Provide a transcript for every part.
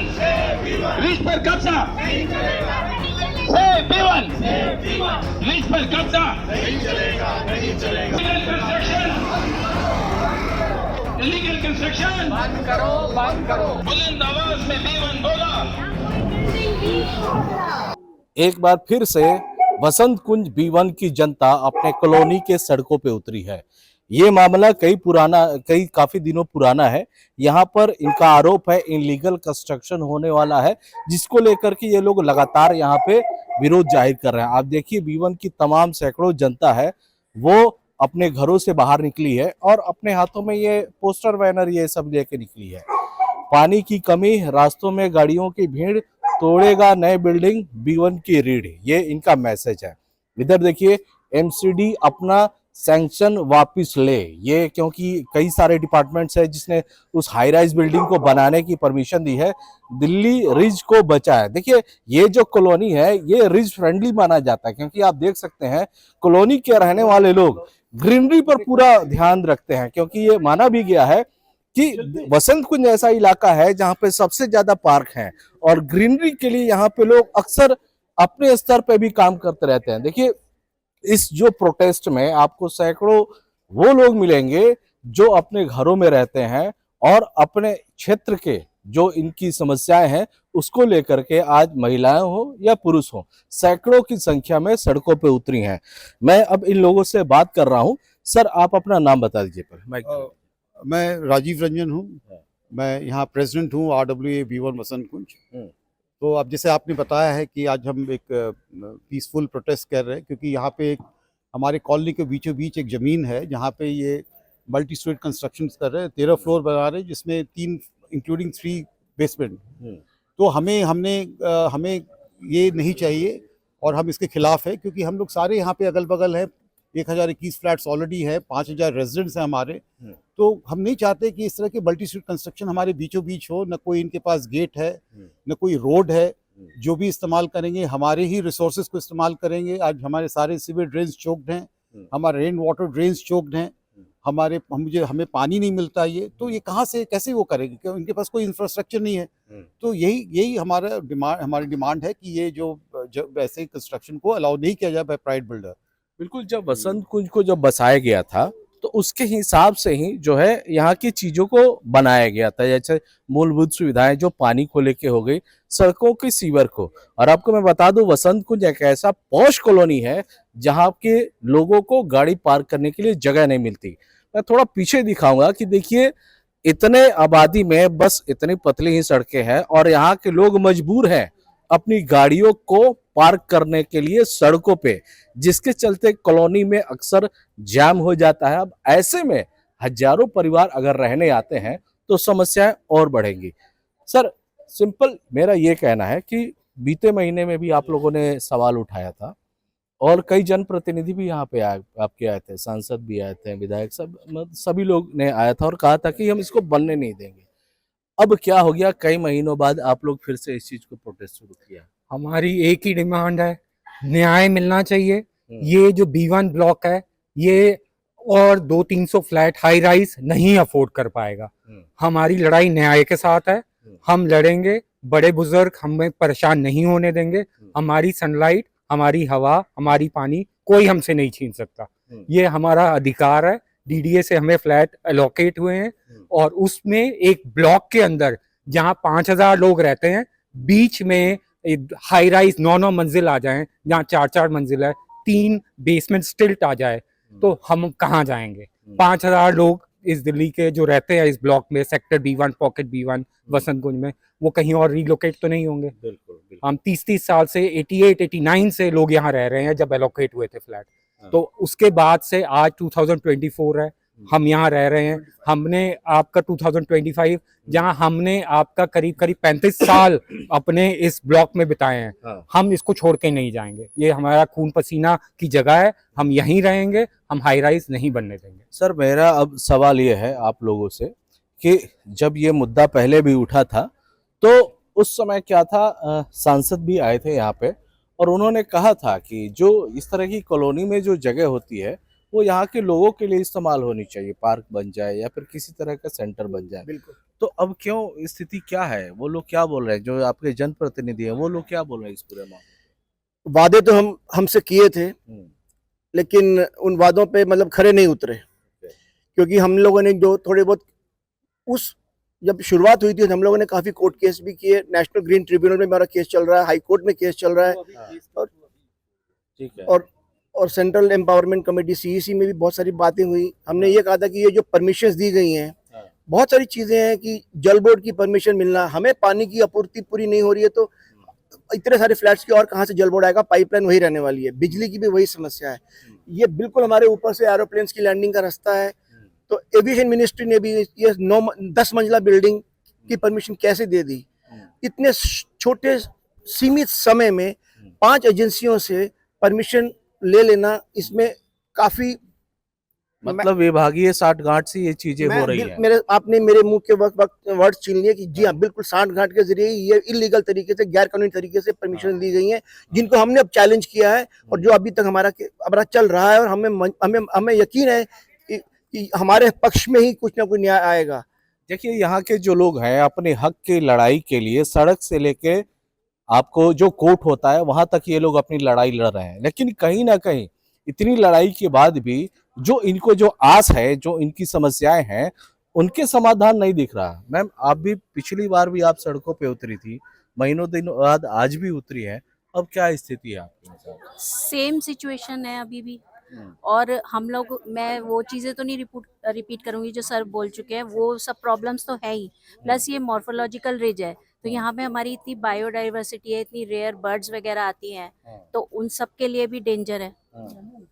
B1 reach पर कब्जा, save B1 reach पर कब्जा, इलीगल कंस्ट्रक्शन बंद करो, बुलंद आवाज में B1 बोला। एक बार फिर से वसंत कुंज B1 की जनता अपने कॉलोनी के सड़कों पे उतरी है। ये मामला काफी दिनों पुराना है। यहाँ पर इनका आरोप है इलीगल कंस्ट्रक्शन होने वाला है, जिसको लेकर के ये लोग लगातार यहाँ पे विरोध जाहिर कर रहे हैं। आप देखिए B1 की तमाम सैकड़ों जनता है वो अपने घरों से बाहर निकली है और अपने हाथों में ये पोस्टर बैनर ये सब लेके निकली है। पानी की कमी, रास्तों में गाड़ियों की भीड़, तोड़ेगा नए बिल्डिंग B1 की रीढ़, ये इनका मैसेज है। इधर देखिए MCD अपना सैंक्शन वापस ले, ये क्योंकि कई सारे डिपार्टमेंट्स है जिसने उस हाई राइज बिल्डिंग को बनाने की परमिशन दी है। दिल्ली रिज को बचा है। देखिए ये जो कॉलोनी है ये रिज फ्रेंडली माना जाता है, क्योंकि आप देख सकते हैं कॉलोनी के रहने वाले लोग ग्रीनरी पर पूरा ध्यान रखते हैं, क्योंकि ये माना भी गया है कि वसंत कुंज ऐसा इलाका है जहां पे सबसे ज्यादा पार्क हैं और ग्रीनरी के लिए यहाँ पे लोग अक्सर अपने स्तर पे भी काम करते रहते हैं। देखिए इस जो प्रोटेस्ट में आपको सैकड़ों वो लोग मिलेंगे जो अपने घरों में रहते हैं और अपने क्षेत्र के जो इनकी समस्याएं हैं उसको लेकर के आज महिलाएं हो या पुरुष हो सैकड़ों की संख्या में सड़कों पे उतरी हैं। मैं अब इन लोगों से बात कर रहा हूं। सर आप अपना नाम बता दीजिए पर। मैं राजीव रंजन हूँ। मैं यहाँ प्रेसिडेंट हूँ RWA B1 वसंत कुंज। तो अब जैसे आपने बताया है कि आज हम एक पीसफुल प्रोटेस्ट कर रहे हैं, क्योंकि यहाँ पे एक हमारे कॉलोनी के बीचों बीच एक ज़मीन है जहाँ पे ये मल्टी स्टोरेज कंस्ट्रक्शन कर रहे हैं, 13 फ्लोर बना रहे हैं, जिसमें 3 इंक्लूडिंग 3 बेसमेंट। तो हमें ये नहीं चाहिए और हम इसके खिलाफ है, क्योंकि हम लोग सारे यहाँ पे अगल बगल हैं। 1021 फ्लैट्स ऑलरेडी है, 5000 रेजिडेंट्स हैं हमारे। तो हम नहीं चाहते कि इस तरह के मल्टी स्ट्रीट कंस्ट्रक्शन हमारे बीचों बीच हो। न कोई इनके पास गेट है, न कोई रोड है। जो भी इस्तेमाल करेंगे हमारे ही रिसोर्सेज को इस्तेमाल करेंगे। आज हमारे सारे सीवेज ड्रेन्स चोक्ड हैं, हमारे रेन वाटर ड्रेन्स चोक्ड हैं, हमें पानी नहीं मिलता। ये तो ये कहाँ से कैसे वो करेंगे, क्यों इनके पास कोई इंफ्रास्ट्रक्चर नहीं है। तो यही हमारी डिमांड है कि ये जो ऐसे कंस्ट्रक्शन को अलाउ नहीं किया जाए बाय प्राइवेट बिल्डर। बिल्कुल, जब वसंत कुंज को जब बसाया गया था तो उसके हिसाब से ही जो है यहाँ की चीजों को बनाया गया था, जैसे मूलभूत सुविधाएं जो पानी को लेके हो गई, सड़कों के सीवर को। और आपको मैं बता दूं वसंत कुंज एक ऐसा पॉश कॉलोनी है जहाँ के लोगों को गाड़ी पार्क करने के लिए जगह नहीं मिलती। मैं थोड़ा पीछे दिखाऊंगा कि देखिए इतने आबादी में बस इतनी पतली ही सड़कें हैं और यहाँ के लोग मजबूर हैं अपनी गाड़ियों को पार्क करने के लिए सड़कों पे, जिसके चलते कॉलोनी में अक्सर जाम हो जाता है। अब ऐसे में हजारों परिवार अगर रहने आते हैं तो समस्याएं और बढ़ेंगी। सर सिंपल मेरा ये कहना है कि बीते महीने में भी आप लोगों ने सवाल उठाया था और कई जनप्रतिनिधि भी यहाँ पे आपके आए थे, सांसद भी आए थे, विधायक सभी लोग ने आया था और कहा था कि हम इसको बनने नहीं देंगे। अब क्या हो गया, कई महीनों बाद आप लोग फिर से इस चीज को प्रोटेस्ट शुरू किया? हमारी एक ही डिमांड है, न्याय मिलना चाहिए। ये जो B1 ब्लॉक है ये और 200-300 फ्लैट हाई राइज नहीं अफोर्ड कर पाएगा। हमारी लड़ाई न्याय के साथ है, हम लड़ेंगे। बड़े बुजुर्ग हमें परेशान नहीं होने देंगे। हमारी सनलाइट, हमारी हवा, हमारी पानी कोई हमसे नहीं छीन सकता। ये हमारा अधिकार है। DDA से हमें फ्लैट एलोकेट हुए हैं और उसमें एक ब्लॉक के अंदर जहां 5000 लोग रहते हैं, बीच में हाई राइज 9-9 मंजिल आ जाएं, जहाँ 4-4 मंजिल है, 3 बेसमेंट स्टिल्ट आ जाए तो हम कहाँ जाएंगे? 5000 लोग इस दिल्ली के जो रहते हैं इस ब्लॉक में, सेक्टर B1, पॉकेट B1 वसंत कुंज में, वो कहीं और रिलोकेट तो नहीं होंगे। बिल्कुल। हम 30 साल से 88-89 से लोग यहाँ रह रहे हैं जब एलोकेट हुए थे फ्लैट। तो उसके बाद से आज 2024 है, हम यहाँ रह रहे हैं। हमने आपका 2025 जहाँ हमने आपका करीब 35 साल अपने इस ब्लॉक में बिताए हैं। हम इसको छोड़ के नहीं जाएंगे। ये हमारा खून पसीना की जगह है, हम यहीं रहेंगे, हम हाई राइज नहीं बनने देंगे। सर मेरा अब सवाल ये है आप लोगों से कि जब ये मुद्दा पहले भी उठा था तो उस समय क्या था, सांसद भी आए थे यहाँ पे और उन्होंने कहा था कि जो इस तरह की कॉलोनी में जो जगह होती है वो यहाँ के लोगों के लिए इस्तेमाल होनी चाहिए, पार्क बन जाए या फिर किसी तरह का सेंटर बन जाए। तो अब क्यों स्थिति क्या है, वो लोग क्या बोल रहे हैं, जो आपके जनप्रतिनिधि हैं वो लोग क्या बोल रहे हैं इस पूरे मामले वादे तो हम हमसे किए थे, में? लेकिन उन वादों पे मतलब खरे नहीं उतरे, क्योंकि हम लोगों ने जो थोड़े बहुत उस जब शुरुआत हुई थी हम लोगों ने काफ़ी कोर्ट केस भी किए। नेशनल ग्रीन ट्रिब्यूनल में हमारा केस चल रहा है, हाई कोर्ट में केस चल रहा है, ठीक है। और सेंट्रल एम्पावरमेंट कमेटी सीईसी में भी बहुत सारी बातें हुई। हमने ये कहा था कि ये जो परमिशंस दी गई हैं, बहुत सारी चीज़ें हैं कि जल बोर्ड की परमिशन मिलना, हमें पानी की आपूर्ति पूरी नहीं हो रही है तो इतने सारे फ्लैट्स की और कहाँ से जल बोर्ड आएगा, पाइपलाइन वही रहने वाली है, बिजली की भी वही समस्या है। ये बिल्कुल हमारे ऊपर से एरोप्लेन्स की लैंडिंग का रास्ता है। तो एविएशन मिनिस्ट्री ने भी ये 10 मंजिला बिल्डिंग की परमिशन कैसे दे दी? इतने छोटे सीमित समय में 5 एजेंसियों से परमिशन ले लेना, इसमें काफी मतलब विभागीय साठगांठ से ये चीजें हो रही हैं। आपने मेरे मुंह के वक्त वर्ड छीन लिए कि जी हाँ, बिल्कुल साठगांठ के जरिए ये इलीगल तरीके से, गैर कानूनी तरीके से परमिशन दी गई हैं, जिनको हमने अब चैलेंज किया है और जो अभी तक हमारा चल रहा है। और हमें यकीन है कि हमारे पक्ष में ही कुछ ना कुछ न्याय आएगा। देखिए, यहाँ के जो लोग हैं अपने हक की लड़ाई के लिए सड़क से लेके आपको जो कोर्ट होता है वहां तक ये लोग अपनी लड़ाई लड़ रहे हैं, लेकिन कहीं ना कहीं इतनी लड़ाई के बाद भी जो इनको जो आस है, जो इनकी समस्याएं हैं, उनके समाधान नहीं दिख रहा। मैम, आप भी पिछली बार भी आप सड़कों पे उतरी थी, महीनों दिनों बाद आज भी उतरी है, अब क्या स्थिति है आपकी? सेम सिचुएशन है अभी भी। और हम लोग, मैं वो चीज़ें तो नहीं रिपीट करूंगी जो सर बोल चुके हैं, वो सब प्रॉब्लम्स तो है ही। प्लस ये मॉर्फोलॉजिकल रिज है, तो यहाँ पे हमारी इतनी बायोडाइवर्सिटी है, इतनी रेयर बर्ड्स वगैरह आती हैं, तो उन सब के लिए भी डेंजर है।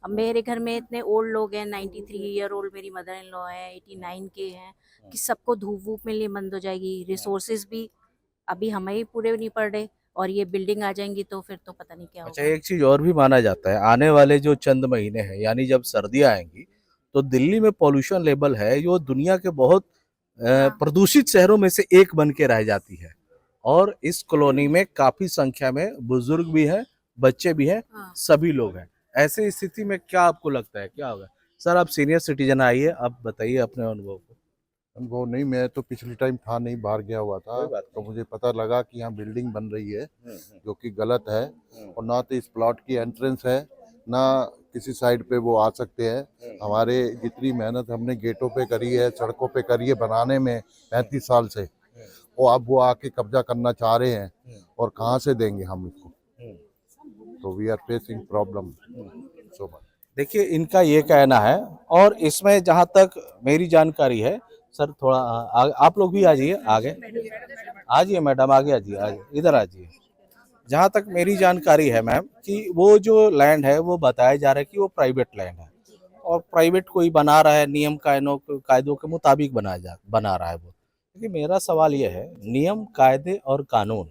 अब मेरे घर में इतने ओल्ड लोग हैं, 93 ईयर ओल्ड मेरी मदर इन लॉ है, 89 के हैं, कि सबको धूप वूप मिलनी बंद हो जाएगी। रिसोर्सेज भी अभी हमें ही पूरे नहीं पड़ रहे, और ये बिल्डिंग आ जाएंगी तो फिर तो पता नहीं क्या अच्छा, होगा। एक चीज और भी माना जाता है, आने वाले जो चंद महीने हैं, यानी जब सर्दियां आएंगी, तो दिल्ली में पॉल्यूशन लेवल है जो दुनिया के बहुत प्रदूषित शहरों में से एक बन के रह जाती है। और इस कॉलोनी में काफी संख्या में बुजुर्ग भी हैं, बच्चे भी हैं, हाँ। सभी लोग हैं। ऐसे स्थिति में क्या आपको लगता है क्या होगा? सर, आप सीनियर सिटीजन आइए, आप बताइए अपने अनुभव को। अनुभव नहीं, मैं तो पिछली टाइम था नहीं, बाहर गया हुआ था, तो मुझे पता लगा कि यहाँ बिल्डिंग बन रही है जो कि गलत है, और ना तो इस प्लॉट की एंट्रेंस है, ना किसी साइड पे वो आ सकते हैं। हमारे जितनी मेहनत हमने गेटों पे करी है, सड़कों पे करी है बनाने में 35 साल से, और अब वो आके कब्जा करना चाह रहे हैं, और कहाँ से देंगे हम इसको? तो we are facing problem so much. देखिए, इनका ये कहना है, और इसमें जहां तक मेरी जानकारी है, सर थोड़ा आप लोग भी आ जाइए, आगे आ जाइए मैडम, आगे आ जाइए, इधर आ जाइए। जहां तक मेरी जानकारी है मैम, कि वो जो लैंड है वो बताया जा रहा है कि वो प्राइवेट लैंड है, और प्राइवेट कोई बना रहा है, नियम कायदों के मुताबिक बना रहा है वो। लेकिन मेरा सवाल ये है, नियम कायदे और कानून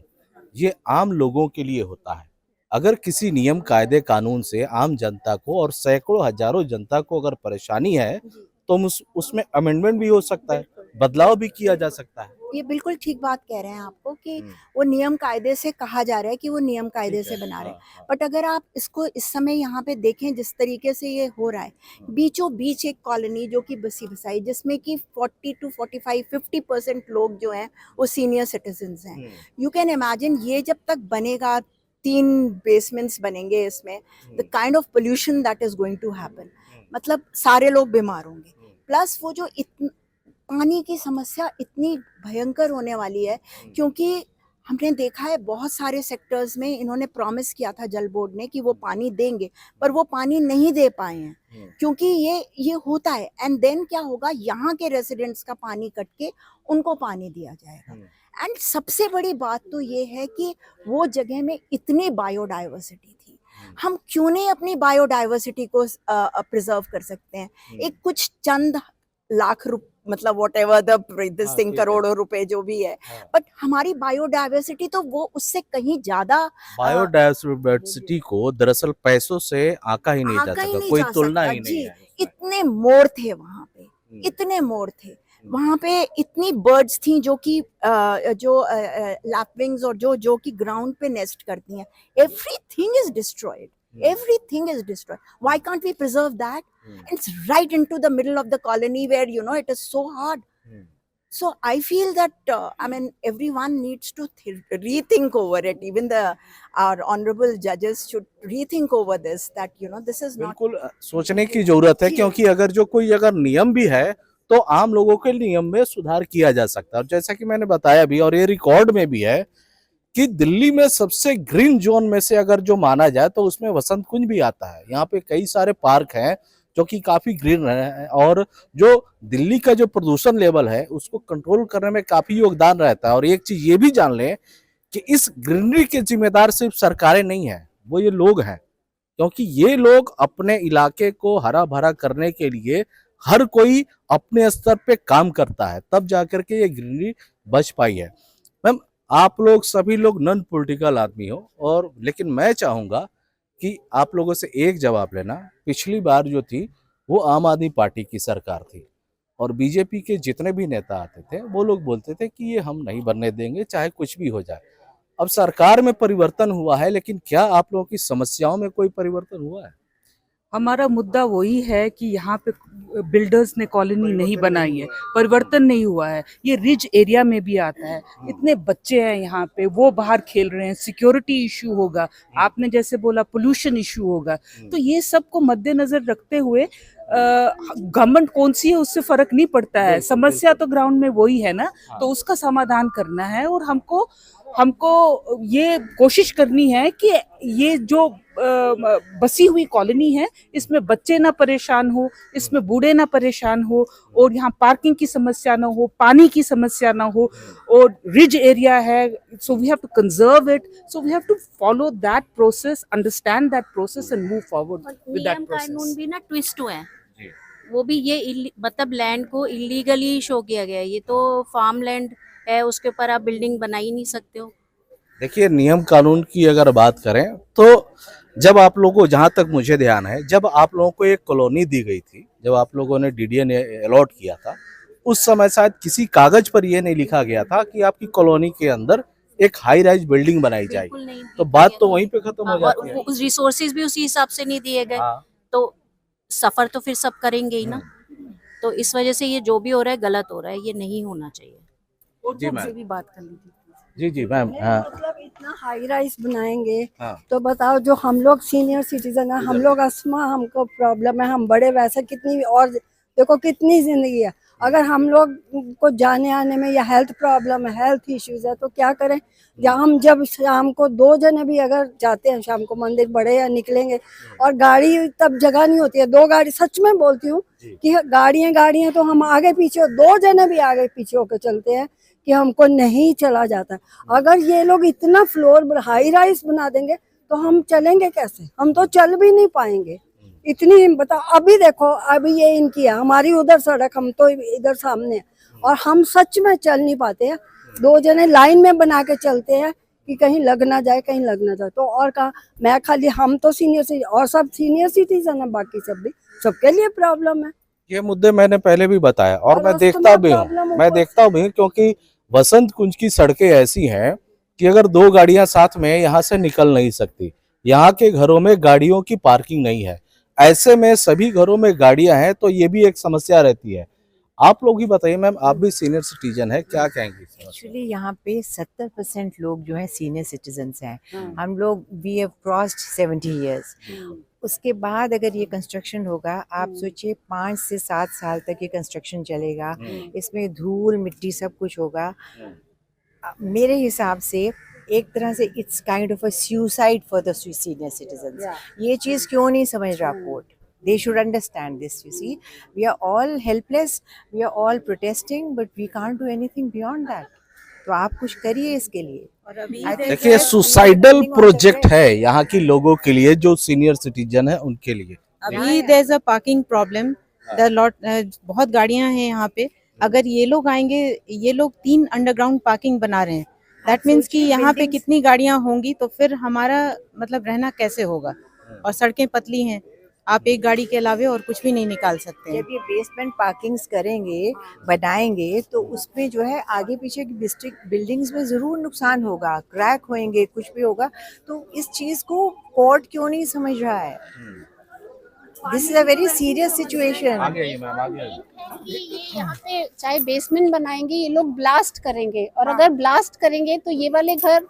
ये आम लोगों के लिए होता है। अगर किसी नियम कायदे कानून से आम जनता को और सैकड़ों हजारों जनता को अगर परेशानी है, तो उसमें अमेंडमेंट भी हो सकता है, बदलाव भी किया जा सकता है। ये बिल्कुल ठीक बात कह रहे हैं आपको कि वो नियम कायदे से कहा जा रहा है कि वो नियम कायदे से बना रहे हैं, बट अगर आप इसको इस समय यहाँ पे देखें जिस तरीके से ये हो रहा है, बीचों बीच एक कॉलोनी जो कि बसी बसाई, जिसमें कि 40 to 45 50% लोग जो हैं वो सीनियर सिटीजन्स हैं। यू कैन इमेजिन ये जब तक बनेगा, 3 बेसमेंट्स बनेंगे इसमें, the kind of pollution that is going to happen, मतलब सारे लोग बीमार होंगे। प्लस वो जो पानी की समस्या इतनी भयंकर होने वाली है, क्योंकि हमने देखा है बहुत सारे सेक्टर्स में इन्होंने प्रॉमिस किया था जल बोर्ड ने कि वो पानी देंगे, पर वो पानी नहीं दे पाए हैं, क्योंकि ये होता है। एंड देन क्या होगा, यहाँ के रेजिडेंट्स का पानी कट के उनको पानी दिया जाएगा। एंड सबसे बड़ी बात तो ये है कि वो जगह में इतनी बायोडाइवर्सिटी थी, हम क्यों नहीं अपनी बायोडाइवर्सिटी को प्रिजर्व कर सकते हैं? एक कुछ चंद लाख मतलब व्हाटएवर दिस थिंग, करोड़ों रुपए जो भी है, बट हमारी बायोडाइवर्सिटी तो वो उससे कहीं ज्यादा, बायोडाइवर्सिटी को दरअसल पैसों से आका ही नहीं जा सकता, कोई तुलना ही नहीं है। इतने मोर थे वहां पे, इतने मोर थे वहां पे, इतनी बर्ड्स थी जो कि जो लैपविंग्स और जो कि ग्राउंड पे नेस्ट करती हैं। Everything is destroyed, everything is destroyed. Why can't we preserve that? It's right into the middle of the colony where, you know, it is so hard. So I feel that I mean everyone needs to rethink over it. Even our honorable judges should rethink over this. That this is not. बिल्कुल सोचने की जरूरत है, जी। क्योंकि अगर नियम भी है तो आम लोगों के नियम में सुधार किया जा सकता है। और जैसा कि मैंने बताया भी और ये रिकॉर्ड में भी है कि दिल्ली में सबसे ग्रीन जोन में से अगर जो माना जाए तो उसमें वसंत कुंज भी आता है। यहाँ पे कई सारे पार्क हैं जो कि काफी ग्रीन है और जो दिल्ली का जो प्रदूषण लेवल है उसको कंट्रोल करने में काफी योगदान रहता है। और एक चीज ये भी जान लें कि इस ग्रीनरी के जिम्मेदार सिर्फ सरकारें नहीं है, वो ये लोग हैं, क्योंकि ये लोग अपने इलाके को हरा भरा करने के लिए हर कोई अपने स्तर पे काम करता है, तब जाकर के ये ग्रीनरी बच पाई है। मैम, आप लोग सभी लोग नॉन पॉलिटिकल आदमी हो, और लेकिन मैं चाहूंगा कि आप लोगों से एक जवाब लेना। पिछली बार जो थी वो आम आदमी पार्टी की सरकार थी और बीजेपी के जितने भी नेता आते थे वो लोग बोलते थे कि ये हम नहीं बनने देंगे चाहे कुछ भी हो जाए। अब सरकार में परिवर्तन हुआ है, लेकिन क्या आप लोगों की समस्याओं में कोई परिवर्तन हुआ है? हमारा मुद्दा वही है कि यहाँ पे बिल्डर्स ने कॉलोनी नहीं बनाई है, परिवर्तन नहीं हुआ है। ये रिज एरिया में भी आता है, इतने बच्चे हैं यहाँ पे, वो बाहर खेल रहे हैं, सिक्योरिटी इशू होगा, आपने जैसे बोला पोल्यूशन इशू होगा। तो ये सब को मद्देनजर रखते हुए गवर्नमेंट कौन सी है उससे फर्क नहीं पड़ता है, समस्या तो ग्राउंड में वही है ना, तो उसका समाधान करना है। और हमको ये कोशिश करनी है कि ये जो बसी हुई कॉलोनी है इसमें बच्चे ना परेशान हो, इसमें बूढ़े ना परेशान हो, और यहाँ पार्किंग की समस्या ना हो, पानी की समस्या ना हो, और रिज एरिया है, so we have to conserve it, so we have to follow that process, understand that process and move forward with that नियम कानून प्रोसेस। भी ना ट्विस्ट हुए हैं, वो भी ये मतलब लैंड को इलीगली शो किया गया है। ये तो फार्म लैंड है, उसके ऊपर आप बिल्डिंग बना ही नहीं सकते हो। देखिए, नियम कानून की अगर बात करें तो जब आप लोगों को, जहां तक मुझे ध्यान है, जब आप लोगों को एक कॉलोनी दी गई थी, जब आप लोगों ने डीडीए अलॉट किया था, उस समय शायद किसी कागज पर यह नहीं लिखा गया था कि आपकी कॉलोनी के अंदर एक हाई राइज बिल्डिंग बनाई जाएगी। बिल्कुल नहीं तो दिया बात गया। तो वहीं पे खत्म हो और जाती है। उस रिसोर्सेज भी उसी हिसाब से नहीं दिए गए, हाँ। तो सफर तो फिर सब करेंगे ही ना। तो इस वजह से ये जो भी हो रहा है गलत हो रहा है, ये नहीं होना चाहिए। जी मैम। से भी बात कर लीजिए। जी मैम। हाँ मतलब इतना हाई राइज बनाएंगे हाँ। तो बताओ, जो हम लोग सीनियर सिटीजन है, हम लोग अस्थमा, हमको प्रॉब्लम है, हम बड़े वैसे कितनी और देखो कितनी जिंदगी है। अगर हम लोग को जाने आने में या हेल्थ प्रॉब्लम है, हेल्थ इश्यूज है, तो क्या करें? या हम जब शाम को 2 जने भी अगर जाते हैं शाम को मंदिर बड़े या निकलेंगे, और गाड़ी तब जगह नहीं होती है, 2 गाड़ी, सच में बोलती हूँ कि गाड़ियां तो हम आगे पीछे 2 जने भी आगे पीछे होकर चलते हैं कि हमको नहीं चला जाता। अगर ये लोग इतना फ्लोर हाई राइज बना देंगे तो हम चलेंगे कैसे? हम तो चल भी नहीं पाएंगे। इतनी बताओ, अभी देखो, अभी ये इनकी है, हमारी उधर सड़क, हम तो इधर सामने है, और हम सच में चल नहीं पाते हैं। 2 जने लाइन में बना के चलते हैं कि कहीं लग ना जाए, कहीं लग ना जाए। तो और कहा, मैं खाली, हम तो सीनियर सिटीजन और सब सीनियर सिटीजन है, बाकी सब भी, सबके लिए प्रॉब्लम है। ये मुद्दे मैंने पहले भी बताया और और मैं अस्थमा देखता भी प्रॉब्लम हूँ, मैं ऊपर देखता भी, क्योंकि वसंत कुंज की सड़कें ऐसी हैं कि अगर 2 गाड़ियां साथ में यहाँ से निकल नहीं सकती। यहाँ के घरों में गाड़ियों की पार्किंग नहीं है, ऐसे में सभी घरों में गाड़ियां हैं, तो ये भी एक समस्या रहती है। आप लोग ही बताइए मैम, आप भी सीनियर सिटीजन है, क्या कहेंगे? एक्चुअली यहाँ पे 70% लोग जो हैं सीनियर सिटीजन्स हैं। हम लोग वी हैव क्रॉस्ड 70 इयर्स। उसके बाद अगर ये कंस्ट्रक्शन होगा, आप सोचिए 5 से 7 साल तक ये कंस्ट्रक्शन चलेगा, इसमें धूल मिट्टी सब कुछ होगा। मेरे हिसाब से एक तरह से it's kind of a suicide for the senior citizens. ये चीज़ क्यों नहीं समझ रहा court? They should understand this. You see, we are all helpless, we are all protesting, but we can't do anything beyond that. तो आप कुछ करिए इसके लिए। देखिए, सुसाइडल प्रोजेक्ट है यहाँ की लोगों के लिए, जो सीनियर सिटीजन है उनके लिए। अभी there is a parking problem, the lot, बहुत गाड़ियां हैं यहाँ पे। अगर ये लोग आएंगे, ये लोग 3 अंडरग्राउंड पार्किंग बना रहे हैं, दैट मीन्स कि यहाँ पे कितनी गाड़ियां होंगी, तो फिर हमारा मतलब रहना कैसे होगा? और सड़कें पतली हैं, आप एक गाड़ी के अलावे और कुछ भी नहीं निकाल सकते हैं। जब ये बेसमेंट पार्किंग्स करेंगे, बनाएंगे, तो उसमें जो है आगे पीछे की डिस्ट्रिक्ट बिल्डिंग्स में ज़रूर नुकसान होगा, क्रैक होंगे, कुछ भी होगा। तो इस चीज़ को कोर्ट क्यों नहीं समझ रहा है? This is a very serious situation. आगे आइए मैम, आगे आइए। ये यहाँ पे चाहे बेसमेंट बनाएंगे ये लोग ब्लास्ट करेंगे, और अगर ब्लास्ट करेंगे तो ये वाले घर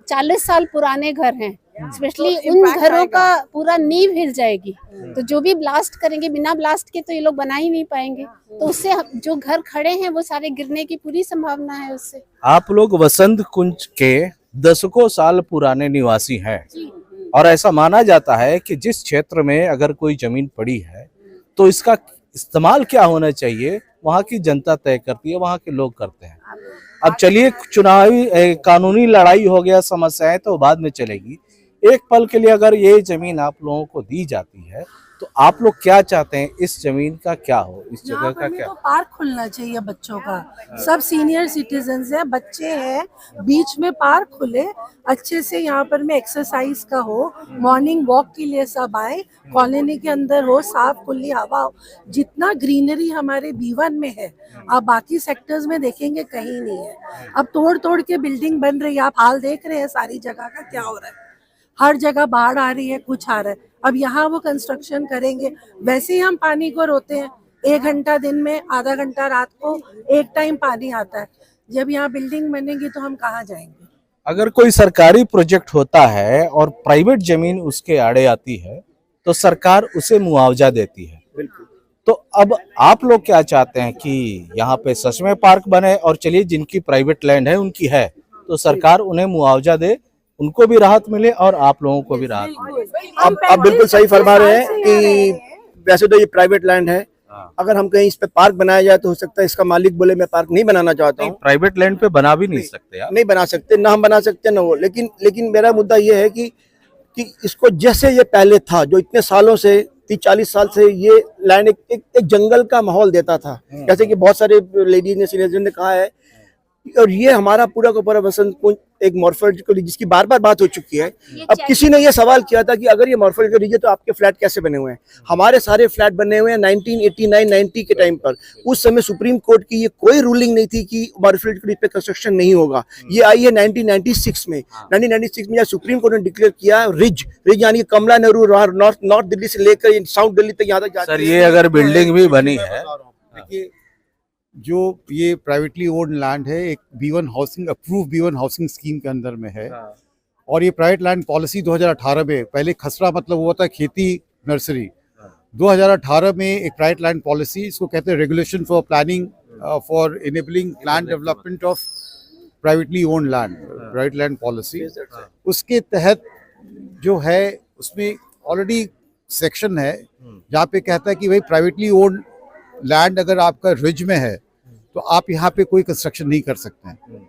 40 साल पुराने घर हैं, स्पेशली उन घरों का पूरा नींव हिल जाएगी। तो जो भी ब्लास्ट करेंगे, बिना ब्लास्ट के तो ये लोग बना ही नहीं पाएंगे, तो उससे जो घर खड़े हैं वो सारे गिरने की पूरी संभावना है उससे। आप लोग वसंत कुंज के दशकों साल पुराने निवासी हैं और ऐसा माना जाता है कि जिस क्षेत्र में अगर कोई जमीन पड़ी है तो इसका इस्तेमाल क्या होना चाहिए वहाँ की जनता तय करती है, वहाँ के लोग करते हैं। अब चलिए, चुनावी कानूनी लड़ाई हो गया, समस्याएं तो बाद में चलेगी। एक पल के लिए अगर ये जमीन आप लोगों को दी जाती है तो आप लोग क्या चाहते हैं, इस जमीन का क्या हो, इस जगह का क्या? तो पार्क खुलना चाहिए बच्चों का, सब सीनियर सिटीजन्स हैं, बच्चे हैं, बीच में पार्क खुले अच्छे से, यहाँ पर में एक्सरसाइज का हो, मॉर्निंग वॉक के लिए सब आए, कॉलोनी के अंदर हो, साफ खुली हवा हो। जितना ग्रीनरी हमारे B1 में है आप बाकी सेक्टर्स में देखेंगे कहीं नहीं है। अब तोड़ तोड़ के बिल्डिंग बन रही है, आप हाल देख रहे हैं सारी जगह का क्या हो रहा है, हर जगह बाढ़ आ रही है, कुछ आ रहा है। अब यहाँ वो कंस्ट्रक्शन करेंगे, वैसे ही हम पानी को रोते हैं, 1 घंटा दिन में, आधा घंटा रात को, एक टाइम पानी आता है। जब यहाँ बिल्डिंग बनेगी तो हम कहाँ जाएंगे? अगर कोई सरकारी प्रोजेक्ट होता है और प्राइवेट जमीन उसके आड़े आती है तो सरकार उसे मुआवजा देती है। तो अब आप लोग क्या चाहते हैं कि यहाँ पे सच में पार्क बने, और चलिए जिनकी प्राइवेट लैंड है उनकी है तो सरकार उन्हें मुआवजा दे, उनको भी राहत मिले और आप लोगों को भी राहत मिले। आप बिल्कुल सही फरमा रहे हैं कि वैसे तो ये प्राइवेट लैंड है, अगर हम कहीं इस पे पार्क बनाया जाए तो हो सकता है इसका मालिक बोले मैं पार्क नहीं बनाना चाहता हूँ। प्राइवेट लैंड पे बना भी नहीं सकते आप। नहीं बना सकते, ना हम बना सकते ना वो, लेकिन मेरा मुद्दा ये है कि इसको जैसे ये पहले था, जो इतने सालों से 30-40 साल से ये लैंड एक जंगल का माहौल देता था, जैसे कि बहुत सारे लेडीज ने, सीनियर ने कहा है, और ये हमारा पूरा का पूरा वसंत कुंज एक मॉर्फोलॉजिकल, जिसकी बार बार बात हो चुकी है। अब किसी ने ये सवाल किया था कि अगर ये मॉर्फोलॉजिकल रीजन तो आपके फ्लैट कैसे बने हुए हैं? हमारे सारे फ्लैट बने हुए हैं 1989-90 के टाइम पर। उस समय सुप्रीम कोर्ट की ये कोई रूलिंग नहीं थी कि मॉर्फोलॉजिकल रीजन पे कंस्ट्रक्शन नहीं होगा। ये आई है 1996 में। 1996 में जब सुप्रीम कोर्ट ने डिक्लेयर किया रिज यानी कमला नेहरू नॉर्थ दिल्ली से लेकर साउथ दिल्ली तक यहाँ तक जाती है। सर, ये अगर बिल्डिंग भी बनी है, देखिए जो ये प्राइवेटली ओन्ड लैंड है, एक B1 housing approve B1 housing scheme के अंदर में है, और ये प्राइवेट लैंड पॉलिसी 2018 में, पहले खसरा मतलब हुआ था खेती नर्सरी, 2018 में एक प्राइवेट लैंड पॉलिसी, इसको कहते हैं regulation for planning for enabling land development of privately owned land, private land policy, उसके तहत जो है उसमें ऑलरेडी सेक्शन है जहाँ पे कहता है कि भाई प्राइवेटली ओन्ड लैंड अगर आपका रिज में है तो आप यहाँ पे कोई कंस्ट्रक्शन नहीं कर सकते हैं,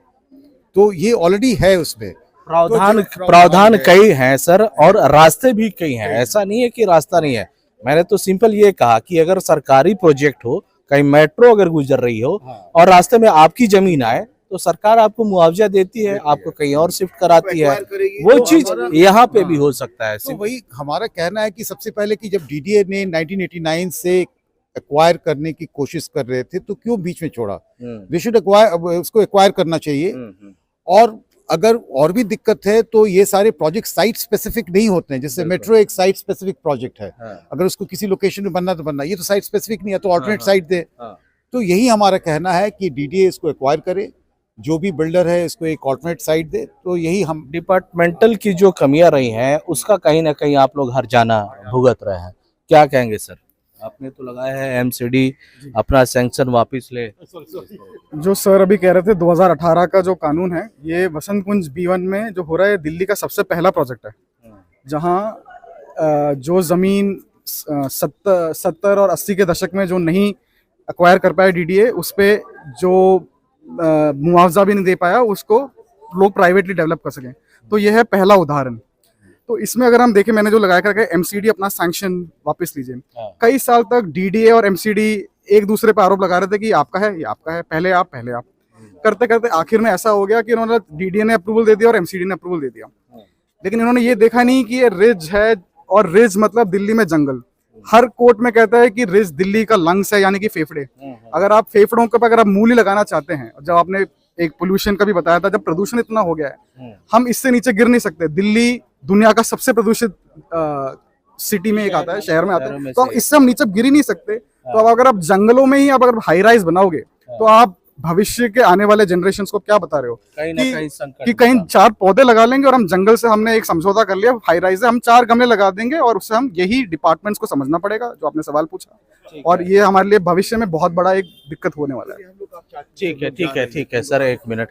तो ये ऑलरेडी है उसमें प्रावधान कई हैं सर, और रास्ते भी कई हैं, ऐसा नहीं है कि रास्ता नहीं है। मैंने तो सिंपल ये कहा कि अगर सरकारी प्रोजेक्ट हो, कहीं मेट्रो अगर गुजर रही हो और रास्ते में आपकी जमीन आए तो सरकार आपको मुआवजा देती है, आपको कहीं और शिफ्ट कराती है, वो चीज यहाँ पे भी हो सकता है। तो वही हमारा कहना है कि सबसे पहले कि जब DDA ने 1989 से एक्वायर करने की कोशिश कर रहे थे तो क्यों बीच में छोड़ा? वी शुड एक्वायर, उसको एक्वायर करना चाहिए। और अगर और भी दिक्कत है तो ये सारे प्रोजेक्ट साइट स्पेसिफिक नहीं होते हैं, जैसे मेट्रो एक साइट स्पेसिफिक प्रोजेक्ट है, अगर उसको किसी लोकेशन में बनना तो बनना, ये तो साइट स्पेसिफिक नहीं है, तो ऑल्टरनेट साइट दे। तो यही हमारा कहना है कि DDA इसको एक्वायर करे, जो भी बिल्डर है इसको एक ऑल्टरनेट साइट दे। तो यही हम डिपार्टमेंटल की जो कमियां रही हैं उसका कहीं ना कहीं आप लोग हर जाना भुगत रहे हैं, क्या कहेंगे सर? आपने तो लगाया है MCD अपना सैंक्शन वापस ले। जो सर अभी कह रहे थे 2018 का जो कानून है, ये वसंत कुंज B1 में जो हो रहा है, दिल्ली का सबसे पहला प्रोजेक्ट है जहां जो जमीन 70 और 80 के दशक में जो नहीं एक्वायर कर पाया DDA, उस पे जो मुआवजा भी नहीं दे पाया, उसको लोग प्राइवेटली डेवलप कर सकें। तो यह है पहला उदाहरण। तो इसमें अगर हम देखें, मैंने जो लगाया करके MCD अपना सैंक्शन वापस लीजिए। कई साल तक DDA और MCD एक दूसरे पर आरोप लगा रहे थे कि आपका है, ये आपका है, पहले आप करते करते आखिर में ऐसा हो गया कि उन्होंने DDA ने अप्रूवल दे दिया और MCD ने अप्रूवल दे दिया, लेकिन इन्होंने ये देखा नहीं कि ये रिज है, और रिज मतलब दिल्ली में जंगल। हर कोर्ट में कहता है कि रिज दिल्ली का लंग्स है, यानी कि फेफड़े। अगर आप फेफड़ों के अगर आप मूल्य लगाना चाहते हैं, जब आपने एक पोल्यूशन का भी बताया था, जब प्रदूषण इतना हो गया है, हम इससे नीचे गिर नहीं सकते। दिल्ली दुनिया का सबसे प्रदूषित सिटी में एक आता है, शहर में आता शहरों में है, तो से अब इससे हम नीचे गिर ही नहीं सकते। तो अब अगर आप जंगलों में ही अब अगर हाई राइज बनाओगे तो आप भविष्य के आने वाले जनरेशन को क्या बता रहे हो कहीं ना कहीं संकट कि कहीं 4 पौधे लगा लेंगे और हम जंगल से हमने एक समझौता कर लिया, हाई राइज है, हम 4 गमले लगा देंगे और उससे हम यही डिपार्टमेंट्स को समझना पड़ेगा जो आपने सवाल पूछा, और ये हमारे लिए भविष्य में बहुत बड़ा एक दिक्कत होने वाला है। ठीक है सर, 1 मिनट।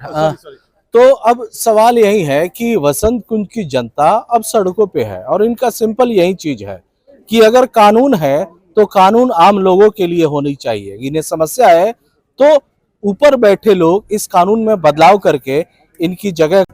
तो अब सवाल यही है कि वसंत कुंज की जनता अब सड़कों पे है और इनका सिंपल यही चीज है कि अगर कानून है तो कानून आम लोगों के लिए होनी चाहिए। इन्हें समस्या है तो ऊपर बैठे लोग इस कानून में बदलाव करके इनकी जगह